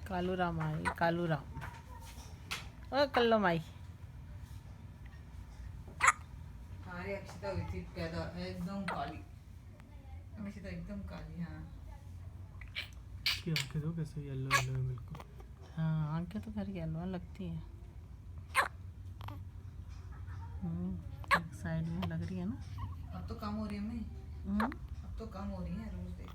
कालू राम आई, कालू राम। ओ कल्लो माई। हमारी अक्षिता हुई थी पैदा एकदम काली। अक्षिता एकदम काली। हाँ इसकी आंखें तो कैसे येलो येलो है बिल्कुल। हाँ आंखें तो खैर येलो लगती हैं। एक साइड में लग रही है ना। अब तो कम हो रही है मैं। हम्म। अब तो कम हो रही है रोज देख